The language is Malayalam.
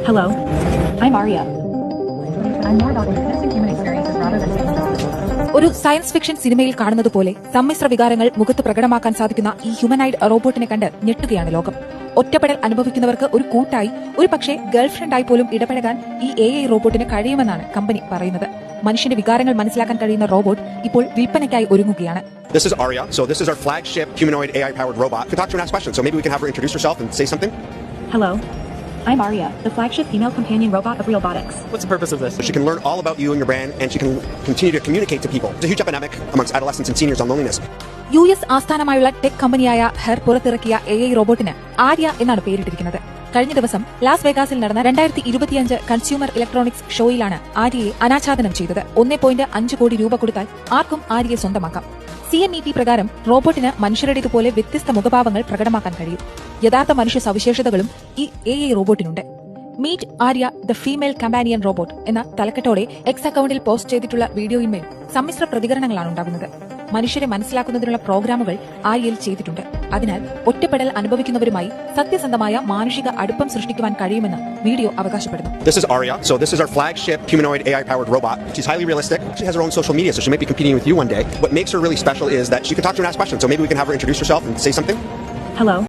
Hello, I'm Arya. I'm more about enhancing human experiences rather than taking over. ഒരു സയൻസ് ഫിക്ഷൻ സിനിമയിൽ കാണുന്നത് പോലെ സമ്മിശ്ര വികാരങ്ങൾ മുഖത്ത് പ്രകടമാക്കാൻ സാധിക്കുന്ന ഈ ഹ്യൂമനൈഡ് റോബോട്ടിനെ കണ്ട് ഞെട്ടുകയാണ് ലോകം. ഒറ്റപ്പെടൽ അനുഭവിക്കുന്നവർക്ക് ഒരു കൂട്ടായി, ഒരു പക്ഷേ ഗേൾഫ്രണ്ടായി പോലും ഇടപഴകാൻ ഈ AI റോബോട്ടിന് കഴിയുമെന്നാണ് കമ്പനി പറയുന്നത്. മനുഷ്യന്റെ വികാരങ്ങൾ മനസ്സിലാക്കാൻ കഴിയുന്ന റോബോട്ട് ഇപ്പോൾ വിൽപ്പനയ്ക്കായി ഒരുങ്ങുകയാണ്. This is Arya. So this is our flagship humanoid AI-powered robot. You can talk to her and ask questions. So maybe we can have her introduce herself and say something. Hello, I'm Arya, the flagship female companion robot of Realbotics. What's the purpose of this? She can learn all about you and your brand, and she can continue to communicate to people. It's a huge epidemic amongst adolescents and seniors on loneliness. US ആസ്ഥാനമായുള്ള ടെക് കമ്പനിയായ ഹെർ പുറത്തിറക്കിയ AI റോബോട്ടിന് ആര്യ എന്നാണ് പേരിട്ടിരിക്കുന്നത്. കഴിഞ്ഞ ദിവസം ലാസ് വേഗാസിൽ നടന്ന 2025 കൺസ്യൂമർ ഇലക്ട്രോണിക്സ് ഷോയിലാണ് ആര്യയെ അനാച്ഛാദനം ചെയ്തത്. 1.5 കോടി രൂപ കൊടുത്താൽ ആർക്കും ആര്യയെ സ്വന്തമാക്കാം. CNET പ്രകാരം റോബോട്ടിന് മനുഷ്യരുടേതുപോലെ വ്യത്യസ്ത മുഖഭാവങ്ങൾ പ്രകടമാക്കാൻ കഴിയും. യഥാർത്ഥ മനുഷ്യ സവിശേഷതകളും ഈ AI റോബോട്ടിനുണ്ട്. Meet Arya the female companion robot എന്ന തലക്കെട്ടോടെ എക്സ് അക്കൌണ്ടിൽ പോസ്റ്റ് ചെയ്തിട്ടുള്ള വീഡിയോയിന്മേൽ സമ്മിശ്ര പ്രതികരണങ്ങളാണ് ഉണ്ടാകുന്നത്. മനുഷ്യരെ മനസ്സിലാക്കുന്നതിനുള്ള പ്രോഗ്രാമുകൾ ആര്യയിൽ ചെയ്തിട്ടുണ്ട്. അതിനാൽ ഒറ്റപ്പെടൽ അനുഭവിക്കുന്നവരുമായി സത്യസന്ധമായ മാനുഷിക അടുപ്പം സൃഷ്ടിക്കുവാൻ കഴിയുമെന്ന് വീഡിയോ അവകാശപ്പെടുന്നു. This is Arya. So this is our flagship humanoid AI-powered robot. She's highly realistic. She has her own social media, so she might be competing with you one day. What makes her really special is that she can talk to her and ask questions. So maybe we can have her introduce herself and say something. Hello,